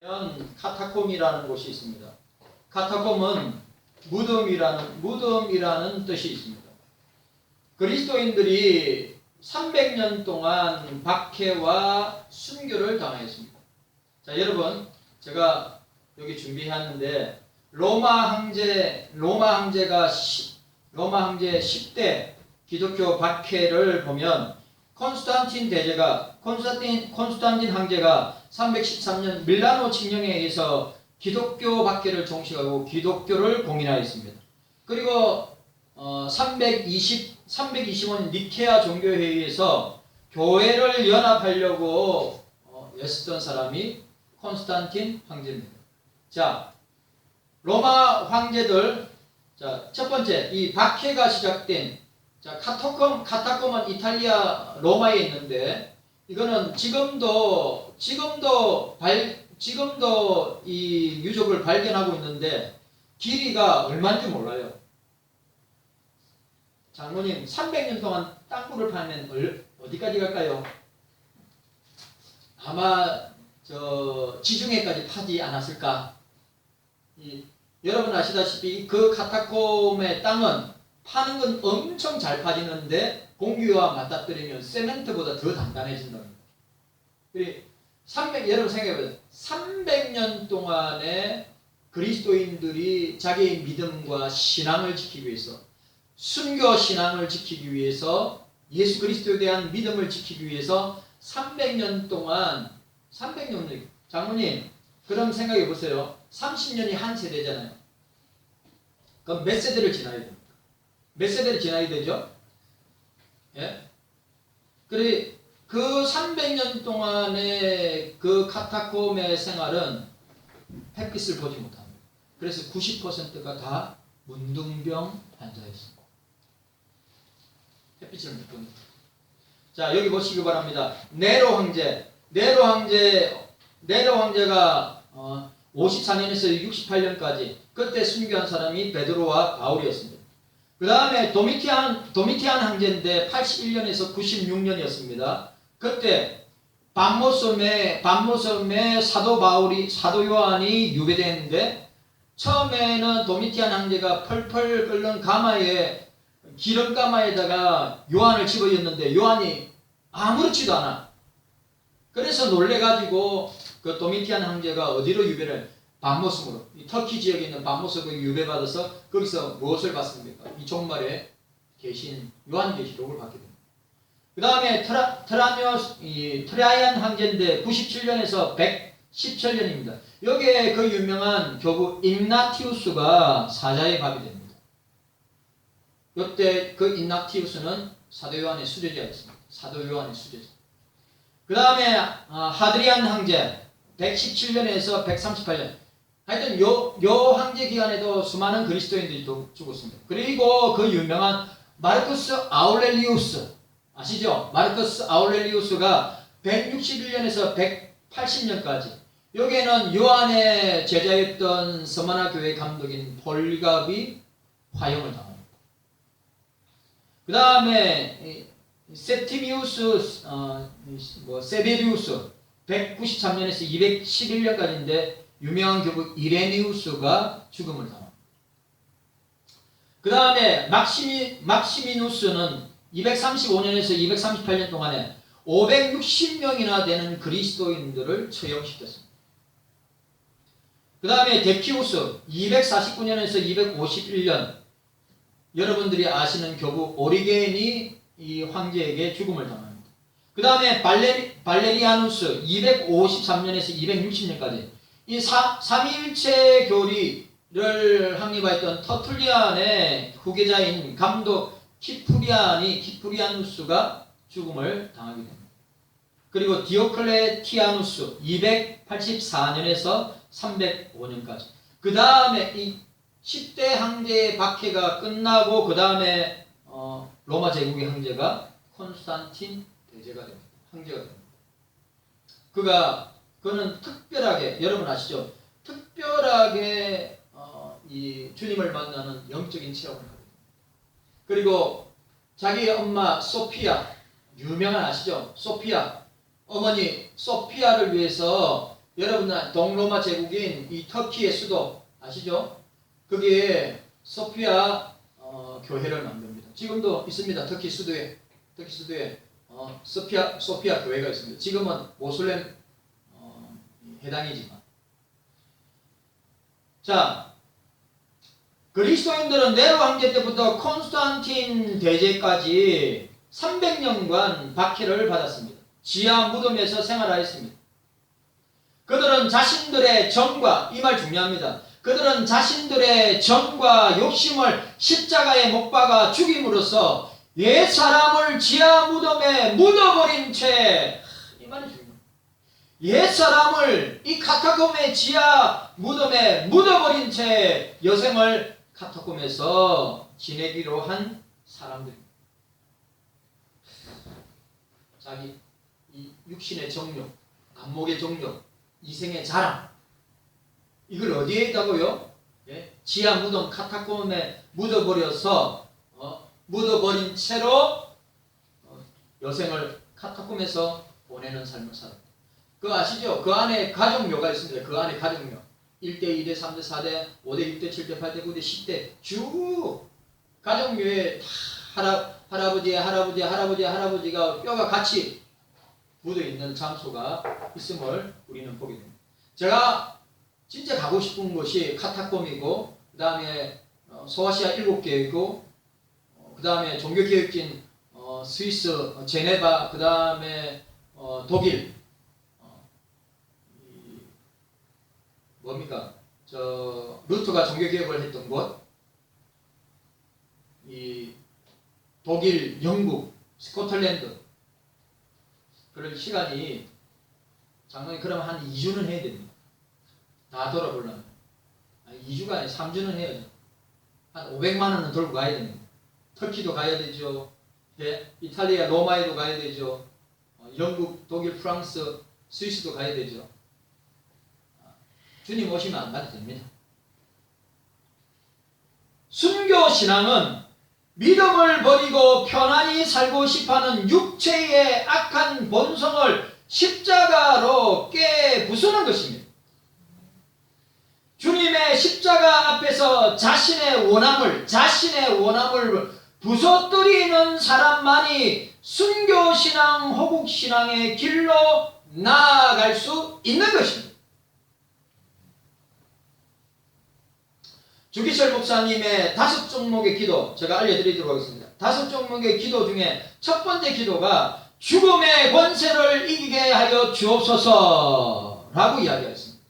카타콤이라는 곳이 있습니다. 카타콤은 무덤이라는 뜻이 있습니다. 그리스도인들이 300년 동안 박해와 순교를 당하였습니다. 자, 여러분, 제가 여기 준비했는데 로마 황제 10대 기독교 박해를 보면 콘스탄틴 황제가 313년 밀라노 칙령에 의해서 기독교 박해를 종식하고 기독교를 공인하였습니다. 그리고 325년 니케아 종교회의에서 교회를 연합하려고 애쓰던 사람이 콘스탄틴 황제입니다. 자, 로마 황제들, 자, 첫 번째, 이 박해가 시작된, 자, 카타콤은 이탈리아 로마에 있는데, 이거는 지금도 이 유적을 발견하고 있는데, 길이가 얼마인지 몰라요. 장모님, 300년 동안 땅굴을 파면 어디까지 갈까요? 아마 지중해까지 파지 않았을까? 여러분 아시다시피 그 카타콤의 땅은 파는 건 엄청 잘 파지는데 공기와 맞닥뜨리면 세멘트보다 더 단단해진답니다. 여러분 생각해보세요. 300년 동안에 그리스도인들이 자기의 믿음과 신앙을 지키기 위해서, 순교 신앙을 지키기 위해서, 예수 그리스도에 대한 믿음을 지키기 위해서 300년 동안, 장모님, 그럼 생각해 보세요. 30년이 한 세대잖아요. 그럼 몇 세대를 지나야 됩니까? 몇 세대를 지나야 되죠? 예? 그래, 그 300년 동안의 그 카타콤의 생활은 햇빛을 보지 못합니다. 그래서 90%가 다 문둥병 환자였습니다. 햇빛을 못 봅니다. 자, 여기 보시기 바랍니다. 네로 황제가 54년에서 68년까지 그때 순교한 사람이 베드로와 바울이었습니다. 그 다음에 도미티안 황제인데 81년에서 96년이었습니다. 그때 밤모섬에 사도 요한이 유배됐는데, 처음에는 도미티안 황제가 펄펄 끓는 기름 가마에다가 요한을 집어였는데 요한이 아무렇지도 않아. 그래서 놀래가지고 그 도미티안 황제가 어디로 유배를? 밤모섬으로, 이 터키 지역에 있는 밤모섬으로 유배받아서 거기서 무엇을 받습니까? 이 종말에 계신 요한계시록을 받게 됩니다. 그 다음에 트라이안 황제인데 97년에서 117년입니다. 여기에 그 유명한 교부 ig나티우스가 사자의 밥이 됩니다. 이때 그 ig나티우스는 사도 요한의 수제자였습니다. 사도 요한의 수제자. 그 다음에 하드리안 황제 117년에서 138년. 하여튼 요 황제 기간에도 수많은 그리스도인들이 죽었습니다. 그리고 그 유명한 마르쿠스 아우렐리우스 아시죠? 마르쿠스 아우렐리우스가 161년에서 180년까지, 여기에는 요한의 제자였던 서마나 교회 감독인 폴리갑이 화형을 당합니다. 그 다음에 세베리우스 193년에서 211년까지인데 유명한 교부 이레니우스가 죽음을 당합니다. 그 다음에 막시미누스는 235년에서 238년 동안에 560명이나 되는 그리스도인들을 처형시켰습니다. 그 다음에 데키우스 249년에서 251년, 여러분들이 아시는 교부 오리겐이 이 황제에게 죽음을 당합니다. 그 다음에 발레리아누스 253년에서 260년까지 이 삼위일체 교리를 확립하였던 터툴리안의 후계자인 감독 키프리아누스가 죽음을 당하게 됩니다. 그리고 디오클레티아누스 284년에서 305년까지. 그 다음에 이 10대 황제의 박해가 끝나고 그 다음에 로마 제국의 황제가 콘스탄틴 대제가 됩니다. 황제가 됩니다. 그는 특별하게, 여러분 아시죠? 특별하게 이 주님을 만나는 영적인 체험을 하게 됩니다. 그리고 자기의 엄마 소피아, 유명한 아시죠? 소피아, 어머니 소피아를 위해서 여러분 동로마 제국인 이 터키의 수도 아시죠? 거기에 소피아 교회를 만듭니다. 지금도 있습니다. 터키 수도에 소피아 교회가 있습니다. 지금은 모슬렘 해당이지만. 자, 그리스도인들은 네로 황제 때부터 콘스탄틴 대제까지 300년간 박해를 받았습니다. 지하 무덤에서 생활하였습니다. 그들은 자신들의 정과, 이 말 중요합니다. 그들은 자신들의 정과 욕심을 십자가에 못 박아 죽임으로써 옛 사람을 지하 무덤에 묻어버린 채, 이 말이 중요합니다. 옛 사람을 이 카타콤의 지하 무덤에 묻어버린 채 여생을 카타콤에서 지내기로 한 사람들입니다. 자기 이 육신의 정욕, 안목의 정욕, 이생의 자랑, 이걸 어디에 있다고요? 예? 지하 무덤 카타콤에 묻어버려서 묻어버린 채로 여생을 카타콤에서 보내는 삶을 살았다. 그거 아시죠? 그 안에 가족묘가 있습니다. 그 안에 가족묘 1대, 2대, 3대, 4대, 5대, 6대, 7대, 8대, 9대, 10대 쭉 가족묘에 다 할아버지가 뼈가 같이 묻어있는 장소가 있음을 우리는 보게 됩니다. 제가 진짜 가고 싶은 곳이 카타콤이고, 그 다음에 소아시아 7개이고, 그 다음에 종교개혁진 스위스 제네바, 그 다음에 독일, 루터가 종교개혁을 했던 곳, 이 독일, 영국, 스코틀랜드, 그럴 시간이 장로님 그러면 한 2주는 해야 됩니다. 다 돌아보려면 2주가 아니라 3주는 해야죠. 한 500만 원은 돌고 가야 됩니다. 터키도 가야 되죠. 네, 이탈리아 로마에도 가야 되죠. 영국, 독일, 프랑스, 스위스도 가야 되죠. 주님 오시면 안 가도 됩니다. 순교신앙은 믿음을 버리고 편안히 살고 싶어하는 육체의 악한 본성을 십자가로 깨부수는 것입니다. 주님의 십자가 앞에서 자신의 원함을 부서뜨리는 사람만이 순교신앙, 호국신앙의 길로 나아갈 수 있는 것입니다. 주기철 목사님의 5종목의 기도 제가 알려드리도록 하겠습니다. 5종목의 기도 중에 첫 번째 기도가 죽음의 권세를 이기게 하여 주옵소서 라고 이야기했습니다.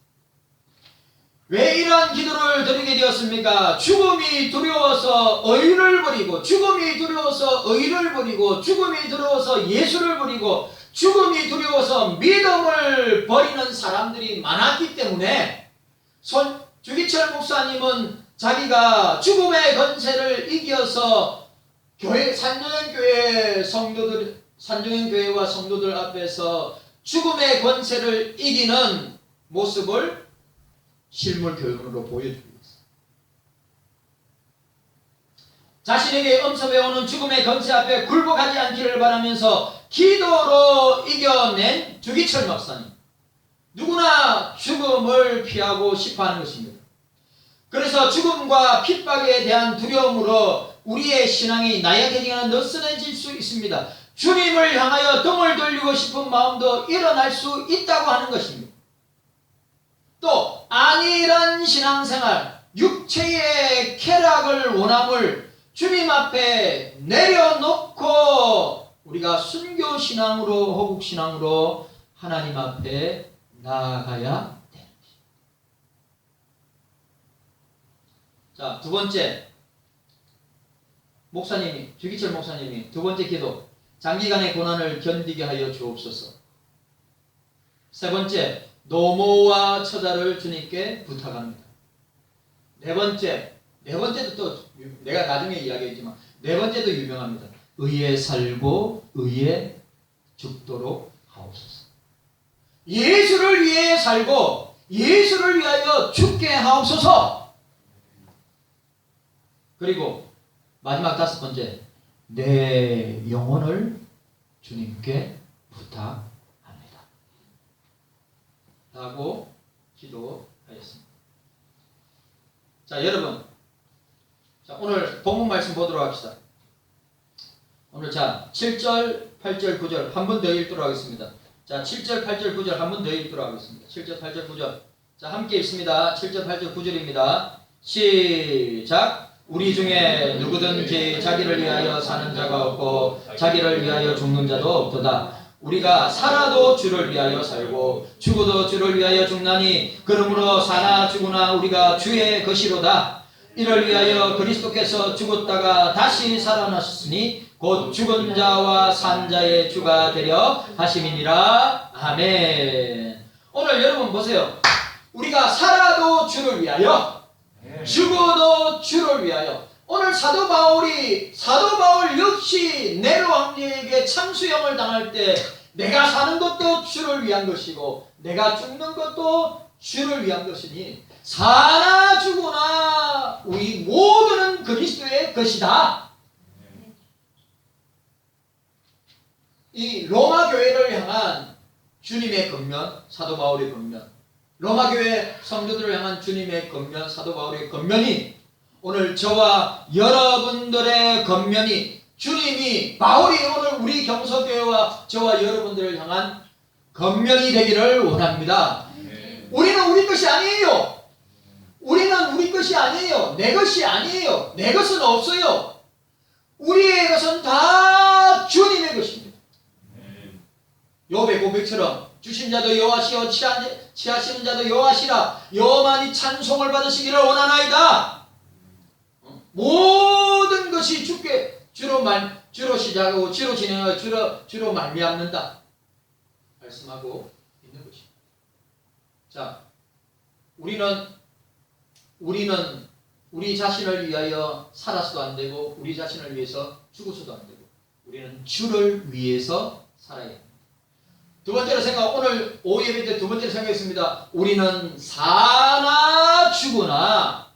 왜 이러한 기도를 드리게 되었습니까? 죽음이 두려워서 의를 버리고, 죽음이 두려워서 의를 버리고, 죽음이 두려워서 예수를 버리고, 죽음이 두려워서 믿음을 버리는 사람들이 많았기 때문에 주기철 목사님은 자기가 죽음의 권세를 이겨서 산정현교회와 성도들 앞에서 죽음의 권세를 이기는 모습을 실물 교훈으로 보여주고 있습니다. 자신에게 엄습해오는 죽음의 권세 앞에 굴복하지 않기를 바라면서 기도로 이겨낸 주기철 목사님. 누구나 죽음을 피하고 싶어하는 것입니다. 그래서 죽음과 핍박에 대한 두려움으로 우리의 신앙이 나약해지거나 느슨해질 수 있습니다. 주님을 향하여 등을 돌리고 싶은 마음도 일어날 수 있다고 하는 것입니다. 또 안일한 신앙생활, 육체의 쾌락을 원함을 주님 앞에 내려놓고 우리가 순교신앙으로, 호국신앙으로 하나님 앞에 나아가야 되는 것입니다. 자, 두 번째, 주기철 목사님이 두 번째 기도, 장기간의 고난을 견디게 하여 주옵소서. 세 번째, 노모와 처자를 주님께 부탁합니다. 네 번째도 또 내가 나중에 이야기했지만 네 번째도 유명합니다. 의에 살고 의에 죽도록 하옵소서. 예수를 위해 살고 예수를 위하여 죽게 하옵소서. 그리고 마지막 다섯 번째, 내 영혼을 주님께 부탁합니다. 하고 기도하였습니다. 자, 여러분. 자, 오늘 본문 말씀 보도록 합시다. 오늘 자, 7절, 8절, 9절 한 번 더 읽도록 하겠습니다. 자, 7절, 8절, 9절 한 번 더 읽도록 하겠습니다. 7절, 8절, 9절. 자, 함께 읽습니다. 7절, 8절, 9절입니다. 시작. 우리 중에 누구든지 자기를 위하여 사는 자가 없고 자기를 위하여 죽는 자도 없도다. 우리가 살아도 주를 위하여 살고 죽어도 주를 위하여 죽나니 그러므로 사나 죽으나 우리가 주의 것이로다. 이를 위하여 그리스도께서 죽었다가 다시 살아나셨으니 곧 죽은 자와 산 자의 주가 되려 하심이니라. 아멘. 오늘 여러분 보세요. 우리가 살아도 주를 위하여 죽어도 주를 위하여. 오늘 사도 바울 역시 네로 황제에게 참수형을 당할 때 내가 사는 것도 주를 위한 것이고 내가 죽는 것도 주를 위한 것이니 사나 죽으나 우리 모두는 그리스도의 것이다. 이 로마 교회를 향한 주님의 권면, 사도 바울의 권면, 로마 교회 성도들을 향한 주님의 권면, 사도 바울의 권면이 오늘 저와 여러분들의 권면이 주님이 바울이 오늘 우리 경서교회와 저와 여러분들을 향한 권면이 되기를 원합니다. 우리는 우리 것이 아니에요. 우리는 우리 것이 아니에요. 내 것이 아니에요. 내 것은 없어요. 우리의 것은 다 주님의 것입니다. 욥의 고백처럼 주신 자도 여호와시요 취하시는 자도 여호와시라. 여호만이 찬송을 받으시기를 원하나이다. 모든 것이 주로 시작하고 주로 진행하고 주로 말미암는다 말씀하고 있는 것입니다. 자, 우리는 우리 자신을 위하여 살아서도 안 되고 우리 자신을 위해서 죽어서도 안 되고 우리는 주를 위해서 살아야 합니다. 두 번째로 오늘 오후 예배 때 두 번째로 생각했습니다. 우리는 사나 죽으나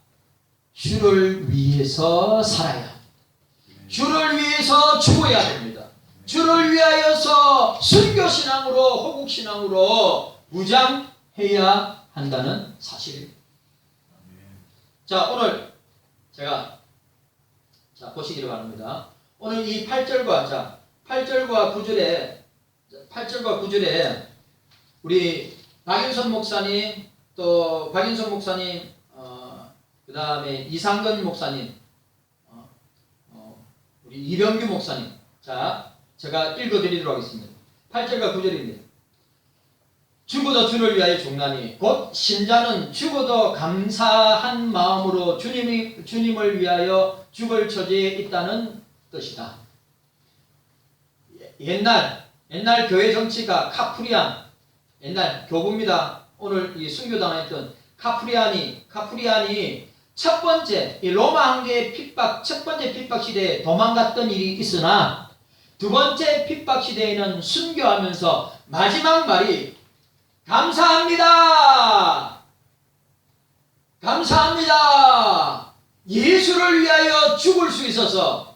주를 위해서 살아야 합니다. 주를 위해서 죽어야 됩니다. 주를 위하여서 순교신앙으로 호국신앙으로 무장해야 한다는 사실입니다. 자, 오늘 제가 보시기를 바랍니다. 오늘 이 8절과 9절에 우리 박인선 목사님 그 다음에 이상근 목사님 우리 이병규 목사님 자 제가 읽어드리도록 하겠습니다. 8절과 9절입니다. 죽어도 주를 위하여 죽나니 곧 신자는 죽어도 감사한 마음으로 주님을 위하여 죽을 처지에 있다는 뜻이다. 옛날 교회 정치가 카프리안, 옛날 교부입니다. 오늘 이 순교당에 했던 카프리안이 첫 번째 이 로마 황제의 첫 번째 핍박 시대에 도망갔던 일이 있으나 두 번째 핍박 시대에는 순교하면서 마지막 말이 감사합니다. 예수를 위하여 죽을 수 있어서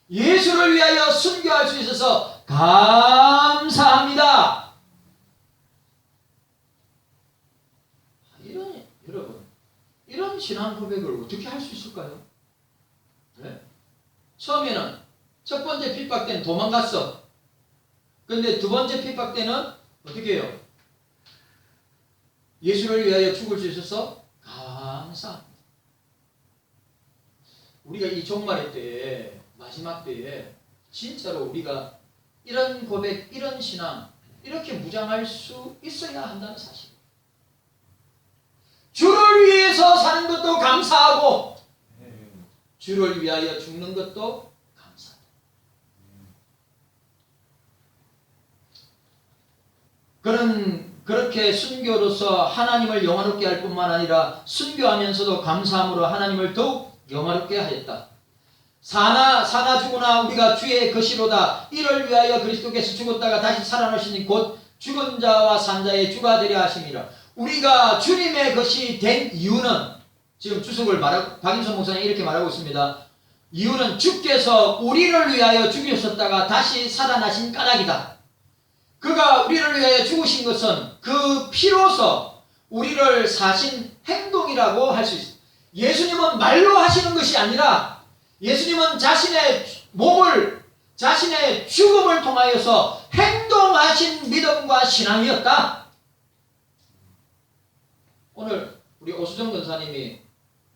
예수를 위하여 순교할 수 있어서 감사합니다. 여러분, 이런 신앙 고백을 어떻게 할 수 있을까요? 네? 처음에는 첫 번째 핍박 때는 도망갔어. 근데 두 번째 핍박 때는 어떻게 해요? 예수를 위하여 죽을 수 있어서 감사합니다. 우리가 이 종말의 때에 마지막 때에 진짜로 우리가 이런 고백, 이런 신앙 이렇게 무장할 수 있어야 한다는 사실. 주를 위해서 사는 것도 감사하고 주를 위하여 죽는 것도 감사하다. 그렇게 순교로서 하나님을 영화롭게 할 뿐만 아니라 순교하면서도 감사함으로 하나님을 더욱 영화롭게 하였다. 사나 죽으나 우리가 주의 것이로다. 이를 위하여 그리스도께서 죽었다가 다시 살아나시니 곧 죽은 자와 산 자의 주가 되려 하심이라. 우리가 주님의 것이 된 이유는 지금 주석을 박인선 목사님 이렇게 말하고 있습니다. 이유는 주께서 우리를 위하여 죽으셨다가 다시 살아나신 까닭이다. 그가 우리를 위하여 죽으신 것은 그 피로서 우리를 사신 행동이라고 할 수 있습니다. 예수님은 말로 하시는 것이 아니라 예수님은 자신의 몸을, 자신의 죽음을 통하여서 행동하신 믿음과 신앙이었다. 오늘 우리 오수정 권사님이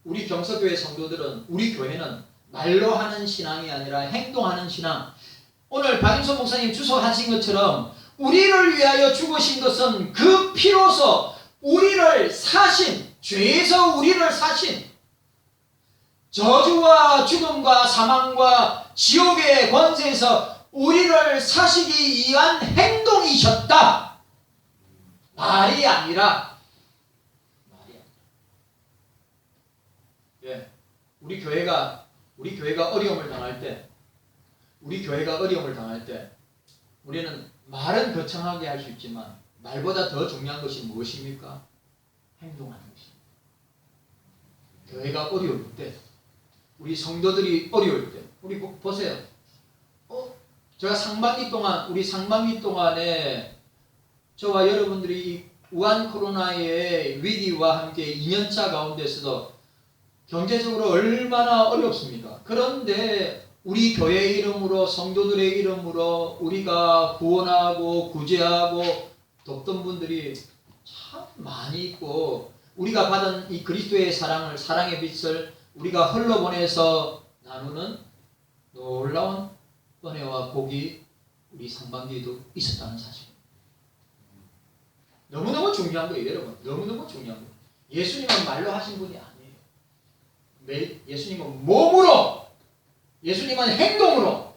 우리 경서교회 성도들은, 우리 교회는 말로 하는 신앙이 아니라 행동하는 신앙. 오늘 박인선 목사님 주석하신 것처럼 우리를 위하여 죽으신 것은 그 피로서 우리를 사신, 죄에서 우리를 사신, 저주와 죽음과 사망과 지옥의 권세에서 우리를 사시기 위한 행동이셨다. 말이 아니라. 예, 우리 교회가 어려움을 당할 때, 우리는 말은 거창하게 할 수 있지만 말보다 더 중요한 것이 무엇입니까? 행동하는 것입니다. 교회가 어려울 때, 우리 성도들이 어려울 때, 우리 보세요. 제가 우리 상반기 동안에 저와 여러분들이 우한 코로나의 위기와 함께 2년차 가운데서도 경제적으로 얼마나 어렵습니까? 그런데 우리 교회의 이름으로, 성도들의 이름으로 우리가 구원하고 구제하고 돕던 분들이 참 많이 있고, 우리가 받은 이 그리스도의 사랑의 빛을 우리가 흘러보내서 나누는 놀라운 은혜와 복이 우리 상반기에도 있었다는 사실. 너무너무 중요한 거예요, 여러분. 너무너무 중요한 거예요. 예수님은 말로 하신 분이 아니에요. 예수님은 몸으로, 예수님은 행동으로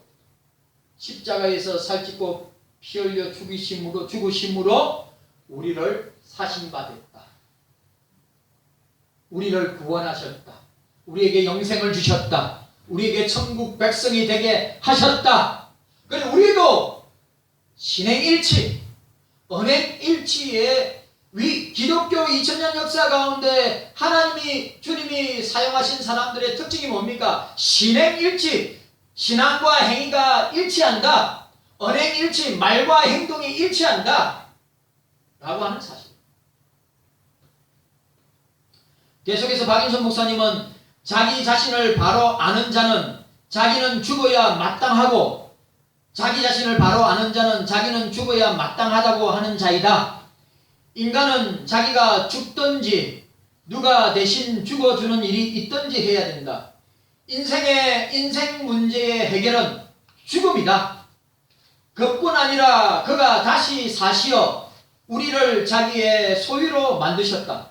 십자가에서 살찌고 피 흘려 죽으심으로 우리를 사신 바 됐다. 우리를 구원하셨다. 우리에게 영생을 주셨다. 우리에게 천국 백성이 되게 하셨다. 그래서 우리도 신행일치, 언행일치의 기독교 2000년 역사 가운데 주님이 사용하신 사람들의 특징이 뭡니까? 신행일치, 신앙과 행위가 일치한다. 언행일치, 말과 행동이 일치한다. 라고 하는 사실. 계속해서 박인선 목사님은 자기 자신을 바로 아는 자는 자기는 죽어야 마땅하고, 자기 자신을 바로 아는 자는 자기는 죽어야 마땅하다고 하는 자이다. 인간은 자기가 죽든지 누가 대신 죽어주는 일이 있든지 해야 된다. 인생 문제의 해결은 죽음이다. 그뿐 아니라 그가 다시 사시어 우리를 자기의 소유로 만드셨다.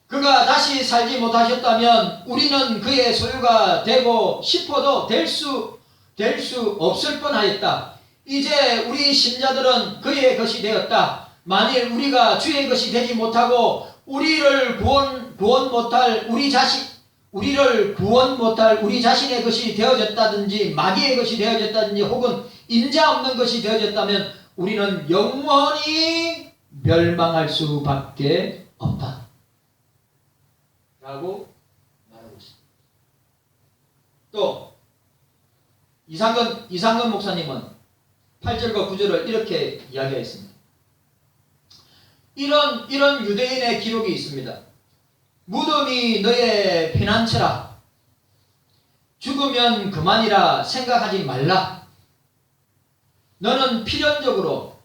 그가 다시 살지 못하셨다면 우리는 그의 소유가 되고 싶어도 될 수 없을 뻔하였다. 이제 우리 신자들은 그의 것이 되었다. 만일 우리가 주의 것이 되지 못하고 우리를 구원 못할 우리 자신의 것이 되어졌다든지 마귀의 것이 되어졌다든지 혹은 인자 없는 것이 되어졌다면 우리는 영원히 멸망할 수밖에 없다. 라고 말하고 있습니다. 또 이상근 목사님은 8절과 9절을 이렇게 이야기했습니다. 이런 유대인의 기록이 있습니다. 무덤이 너의 피난처라. 죽으면 그만이라 생각하지 말라. 너는 필연적으로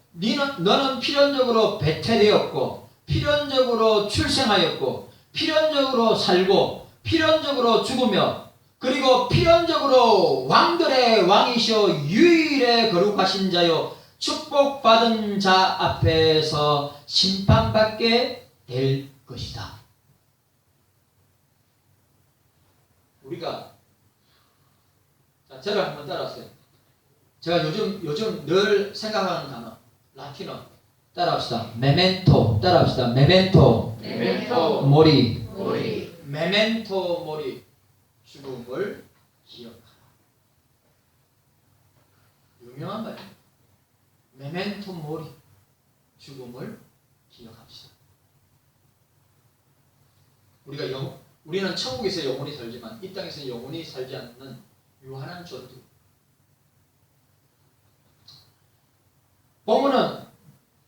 배태되었고, 필연적으로 출생하였고, 필연적으로 살고, 필연적으로 죽으며, 그리고 필연적으로 왕들의 왕이시오 유일의 거룩하신 자요 축복받은 자 앞에서 심판받게 될 것이다. 우리가 저를 한번 따라하세요. 제가 요즘 늘 생각하는 단어 라틴어 따라합시다. 메멘토 따라합시다. 메멘토 모리 메멘토 모리 죽음을 기억하라. 유명한 말이에요. 메멘토 모리 죽음을 기억합시다. 우리는 천국에서 영원히 살지만 이 땅에서 영원히 살지 않는 유한한 존재. 본문은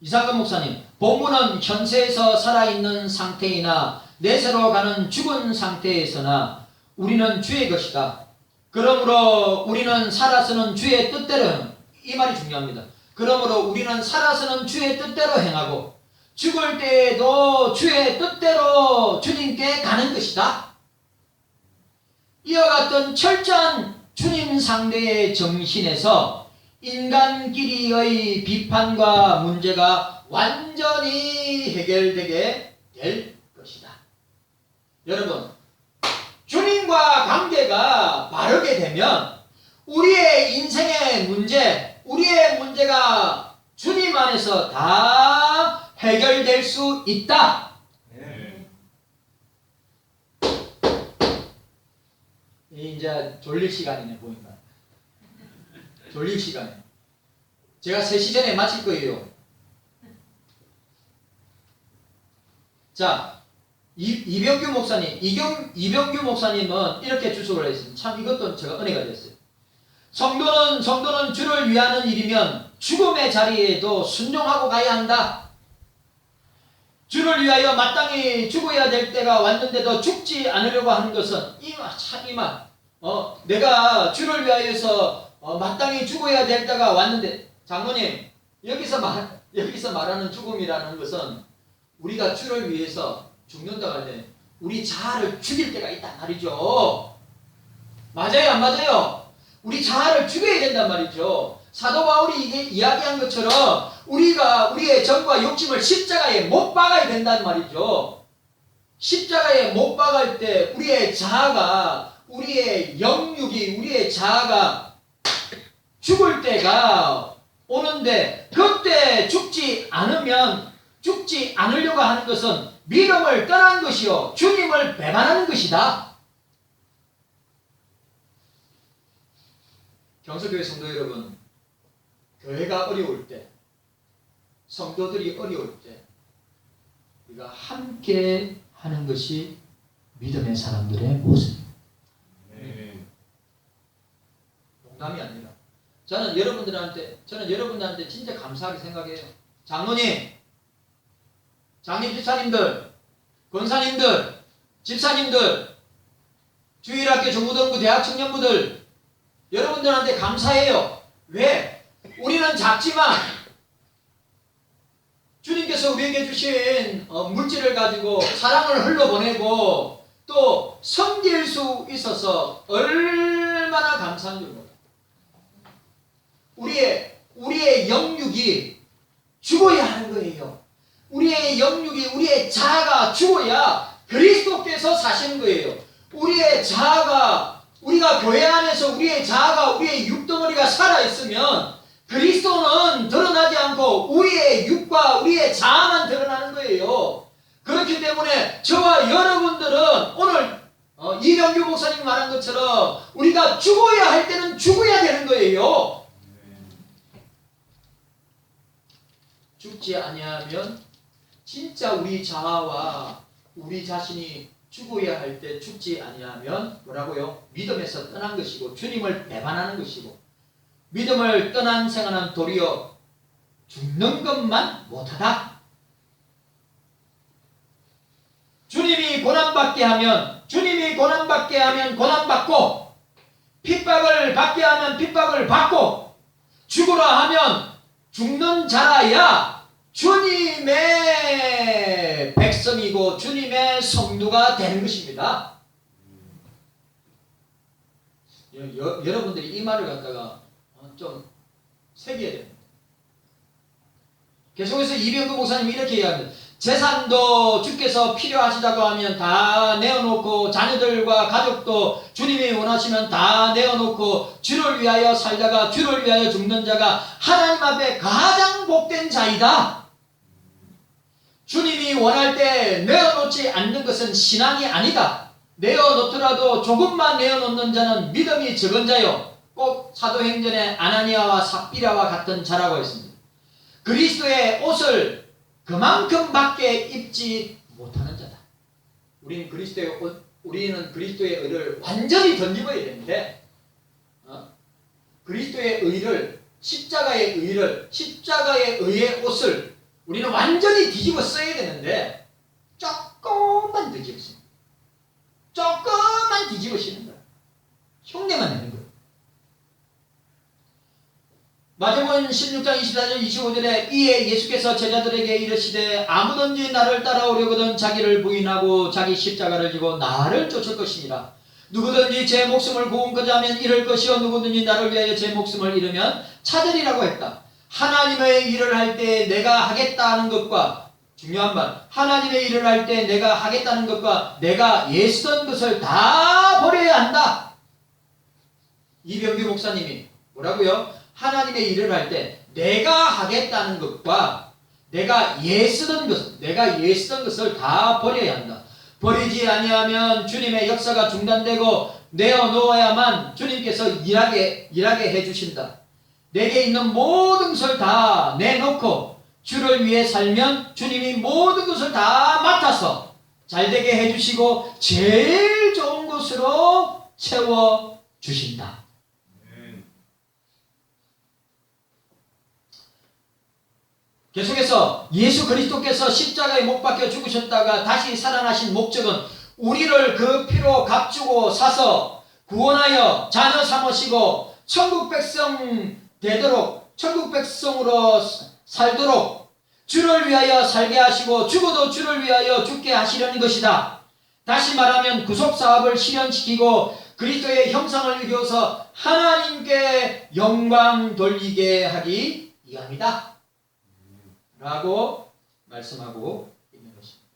이상근 목사님, 본문은 현세에서 살아있는 상태이나 내세로 가는 죽은 상태에서나 우리는 주의 것이다. 그러므로 우리는 살아서는 주의 뜻대로, 이 말이 중요합니다. 그러므로 우리는 살아서는 주의 뜻대로 행하고 죽을 때에도 주의 뜻대로 주님께 가는 것이다. 이와 같은 철저한 주님 상대의 정신에서 인간끼리의 비판과 문제가 완전히 해결되게 될 것이다. 여러분, 주님과 관계가 바르게 되면 우리의 인생의 문제, 우리의 문제가 주님 안에서 다 해결될 수 있다. 이제 졸릴 시간이네, 보니까. 졸릴 시간에. 제가 3시 전에 마칠 거예요. 자, 이병규 목사님, 이병규 목사님은 이렇게 주석을 했습니다. 참 이것도 제가 은혜가 됐어요. 성도는 주를 위하는 일이면 죽음의 자리에도 순종하고 가야 한다. 주를 위하여 마땅히 죽어야 될 때가 왔는데도 죽지 않으려고 하는 것은 내가 주를 위하여서 마땅히 죽어야 될 때가 왔는데, 장모님, 여기서 말하는 죽음이라는 것은 우리가 주를 위해서 죽는다고 할 때 우리 자아를 죽일 때가 있단 말이죠. 맞아요, 안 맞아요? 우리 자아를 죽여야 된단 말이죠. 사도 바울이 이게 이야기한 것처럼 우리가 우리의 정과 욕심을 십자가에 못 박아야 된단 말이죠. 십자가에 못 박을 때 우리의 자아가, 우리의 영육이, 우리의 자아가 죽을 때가 오는데, 그때 죽지 않으려고 하는 것은 믿음을 떠난 것이요 주님을 배반하는 것이다. 경서교회 성도 여러분, 교회가 어려울 때, 성도들이 어려울 때 우리가 함께 하는 것이 믿음의 사람들의 모습입니다. 농담이 아니라 저는 여러분들한테 진짜 감사하게 생각해요. 장로님, 장님 집사님들, 권사님들, 집사님들, 주일학교 정부동부 대학 청년부들, 여러분들한테 감사해요. 왜? 우리는 작지만 주님께서 우리에게 주신 물질을 가지고 사랑을 흘러보내고 또 섬길 수 있어서 얼마나 감사한 줄 몰라요. 우리의 영육이 죽어야 하는 거예요. 우리의 영육이, 우리의 자아가 죽어야 그리스도께서 사시는 거예요. 우리의 자아가, 우리가 교회 안에서 우리의 자아가, 우리의 육덩어리가 살아있으면 그리스도는 드러나지 않고 우리의 육과 우리의 자아만 드러나는 거예요. 그렇기 때문에 저와 여러분들은 오늘 이병규 목사님 말한 것처럼 우리가 죽어야 할 때는 죽어야 되는 거예요. 죽지 아니하면 진짜 우리 자아와 우리 자신이 죽어야 할 때 죽지 아니하면 뭐라고요? 믿음에서 떠난 것이고 주님을 배반하는 것이고, 믿음을 떠난 생활은 도리어 죽는 것만 못하다. 주님이 고난받게 하면 고난받고, 핍박을 받게 하면 핍박을 받고, 죽으라 하면 죽는 자라야 주님의 백성이고 주님의 성도가 되는 것입니다. 여러분들이 이 말을 갖다가 좀 새겨야 됩니다. 계속해서 이병규 목사님이 이렇게 이야기합니다. 재산도 주께서 필요하시다고 하면 다 내어놓고, 자녀들과 가족도 주님이 원하시면 다 내어놓고 주를 위하여 살다가 주를 위하여 죽는 자가 하나님 앞에 가장 복된 자이다. 주님이 원할 때 내어놓지 않는 것은 신앙이 아니다. 내어놓더라도 조금만 내어놓는 자는 믿음이 적은 자요, 꼭 사도행전의 아나니아와 삽비라와 같은 자라고 했습니다. 그리스도의 옷을 그만큼밖에 입지 못하는 자다. 우리는 그리스도의 의를 완전히 던집어야 되는데, 그리스도의 의를, 십자가의 의의 옷을 우리는 완전히 뒤집어 써야 되는데 조금만 뒤집어씁니다. 조금만 뒤집어쓰는 거야. 흉내만 내는 거야. 마태복음 16장 24절 25절에 이에 예수께서 제자들에게 이르시되 아무든지 나를 따라오려거든 자기를 부인하고 자기 십자가를 지고 나를 쫓을 것이니라. 누구든지 제 목숨을 구원하고자 하면 잃을 것이요 누구든지 나를 위하여 제 목숨을 잃으면 찾으리라고 했다. 하나님의 일을 할 때 내가 하겠다는 것과 중요한 말, 하나님의 일을 할 때 내가 하겠다는 것과 내가 애쓰던 것을 다 버려야 한다. 이병규 목사님이 뭐라고요? 하나님의 일을 할 때 내가 하겠다는 것과 내가 애쓰던 것을 다 버려야 한다. 버리지 아니하면 주님의 역사가 중단되고 내어놓아야만 주님께서 일하게 해주신다. 내게 있는 모든 것을 다 내놓고 주를 위해 살면 주님이 모든 것을 다 맡아서 잘되게 해주시고 제일 좋은 것으로 채워주신다. 계속해서 예수 그리스도께서 십자가에 못 박혀 죽으셨다가 다시 살아나신 목적은 우리를 그 피로 값주고 사서 구원하여 자녀 삼으시고 천국 백성 되도록 천국 백성으로 살도록 주를 위하여 살게 하시고 죽어도 주를 위하여 죽게 하시려는 것이다. 다시 말하면 구속사업을 실현시키고 그리스도의 형상을 이루어서 하나님께 영광 돌리게 하기 위함이다 라고 말씀하고 있는 것입니다.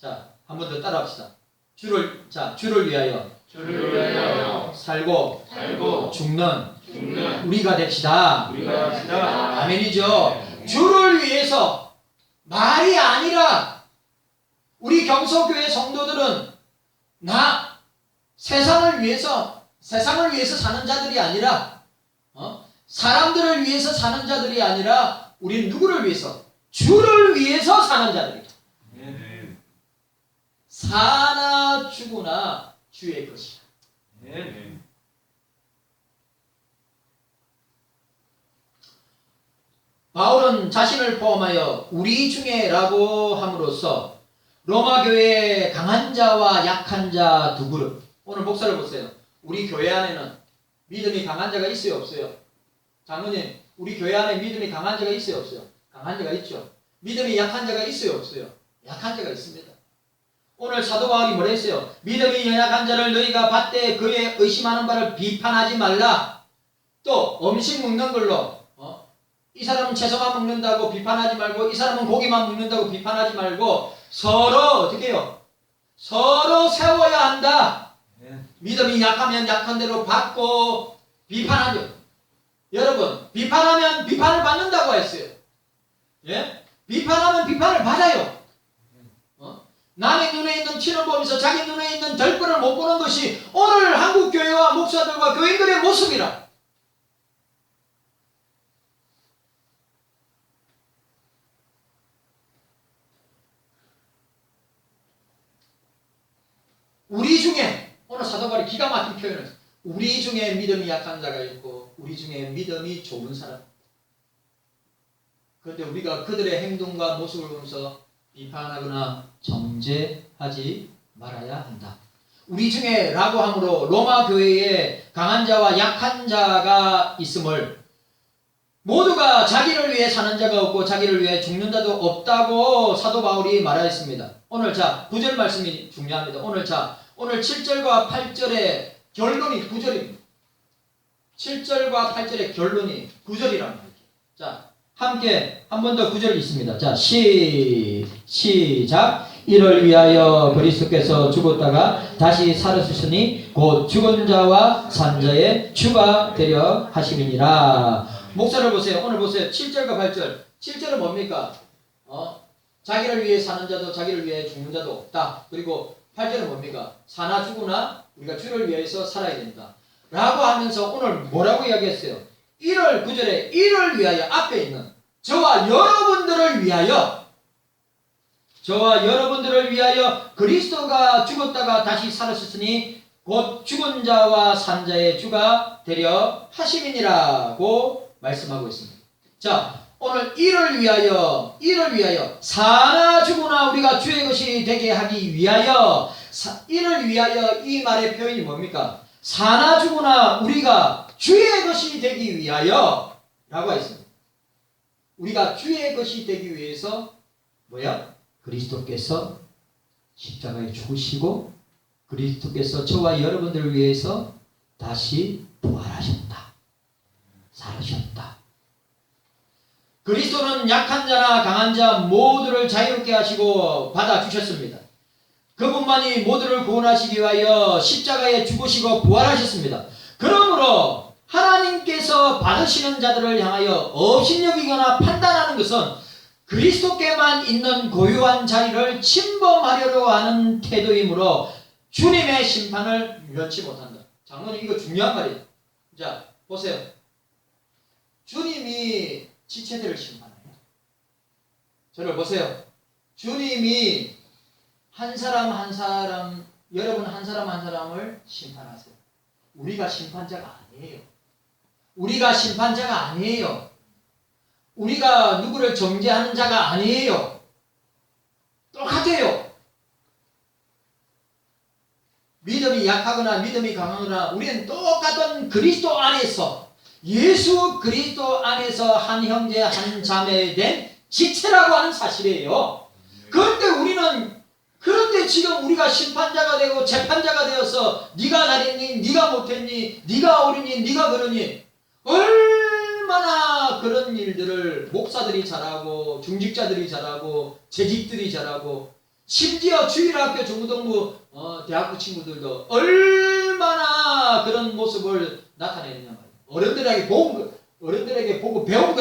자, 한 번 더 따라합시다. 주를 위하여 살고 죽는 우리가 됩시다. 아멘이죠. 주를 위해서 말이 아니라 우리 경서교회 성도들은 세상을 위해서 사는 자들이 아니라 사람들을 위해서 사는 자들이 아니라 우리는 누구를 위해서? 주를 위해서 사는 자들이다. 사나 죽으나 주의 것이다. 바울은 자신을 포함하여 우리 중에라고 함으로써 로마 교회의 강한 자와 약한 자 두 그룹. 오늘 목사를 보세요. 우리 교회 안에는 믿음이 강한 자가 있어요, 없어요? 장로님, 우리 교회 안에 믿음이 강한 자가 있어요, 없어요? 강한 자가 있죠. 믿음이 약한 자가 있어요, 없어요? 약한 자가 있습니다. 오늘 사도 바울이 뭐라 했어요? 믿음이 연약한 자를 너희가 받되 그의 의심하는 바를 비판하지 말라. 또 음식 먹는 걸로 이 사람은 채소만 먹는다고 비판하지 말고 이 사람은 고기만 먹는다고 비판하지 말고 서로 어떻게 해요? 서로 세워야 한다. 믿음이 약하면 약한 대로 받고 비판하죠. 여러분, 비판하면 비판을 받는다고 했어요. 예? 비판하면 비판을 받아요. 남의 눈에 있는 티를 보면서 자기 눈에 있는 덜권을 못 보는 것이 오늘 한국 교회와 목사들과 교인들의 모습이라. 우리 중에 오늘 사도 바울이 기가 막힌 표현을 했어요. 우리 중에 믿음이 약한 자가 있고 우리 중에 믿음이 좋은 사람. 그런데 우리가 그들의 행동과 모습을 보면서 비판하거나 정죄하지 말아야 한다. 우리 중에 라고 함으로 로마 교회에 강한 자와 약한 자가 있음을 모두가 자기를 위해 사는 자가 없고 자기를 위해 죽는 자도 없다고 사도 바울이 말하였습니다. 오늘 9절 말씀이 중요합니다. 오늘 7절과 8절의 결론이 9절입니다. 7절과 8절의 결론이 9절이란 말이죠. 자, 함께 한 번 더 9절 있습니다. 자, 시작. 이를 위하여 그리스도께서 죽었다가 다시 살으셨으니 곧 죽은 자와 산 자의 주가 되려 하심이니라. 목사를 보세요. 오늘 보세요. 7절과 8절. 7절은 뭡니까? 자기를 위해 사는 자도 자기를 위해 죽는 자도 없다. 그리고 8절은 뭡니까? 사나 죽으나 우리가 주를 위해서 살아야 된다. 라고 하면서 오늘 뭐라고 이야기했어요? 1월 9절에 이를 위하여 앞에 있는 저와 여러분들을 위하여 그리스도가 죽었다가 다시 살았으니 곧 죽은 자와 산 자의 주가 되려 하심이니라고 말씀하고 있습니다. 자, 오늘 이를 위하여 사나 죽으나 우리가 주의 것이 되게 하기 위하여 이를 위하여 이 말의 표현이 뭡니까? 사나 죽으나 우리가 주의 것이 되기 위하여 라고 했습니다. 우리가 주의 것이 되기 위해서 뭐야? 그리스도께서 십자가에 죽으시고 그리스도께서 저와 여러분들을 위해서 다시 부활하셨다. 살으셨다. 그리스도는 약한 자나 강한 자 모두를 자유롭게 하시고 받아주셨습니다. 그분만이 모두를 구원하시기 위하여 십자가에 죽으시고 부활하셨습니다. 그러므로 하나님께서 받으시는 자들을 향하여 업신여기거나 판단하는 것은 그리스도께만 있는 고유한 자리를 침범하려고 하는 태도이므로 주님의 심판을 면치 못한다. 장로님 이거 중요한 말이에요. 자 보세요. 주님이 지체들을 심판해요. 저를 보세요. 주님이 한 사람 한 사람, 여러분 한 사람 한 사람을 심판하세요. 우리가 심판자가 아니에요. 우리가 심판자가 아니에요. 우리가 누구를 정죄하는 자가 아니에요. 똑같아요. 믿음이 약하거나 믿음이 강하거나 우리는 똑같은 그리스도 안에서 예수 그리스도 안에서 한 형제 한 자매에 된 지체라고 하는 사실이에요. 그런데 지금 우리가 심판자가 되고 재판자가 되어서 네가 잘했니? 네가 못했니? 네가 옳으니? 네가 그러니? 얼마나 그런 일들을 목사들이 잘하고 중직자들이 잘하고 재직들이 잘하고 심지어 주일학교 중고등부 대학교 친구들도 얼마나 그런 모습을 나타내느냐 말이에요. 어른들에게 보고 배운 거라.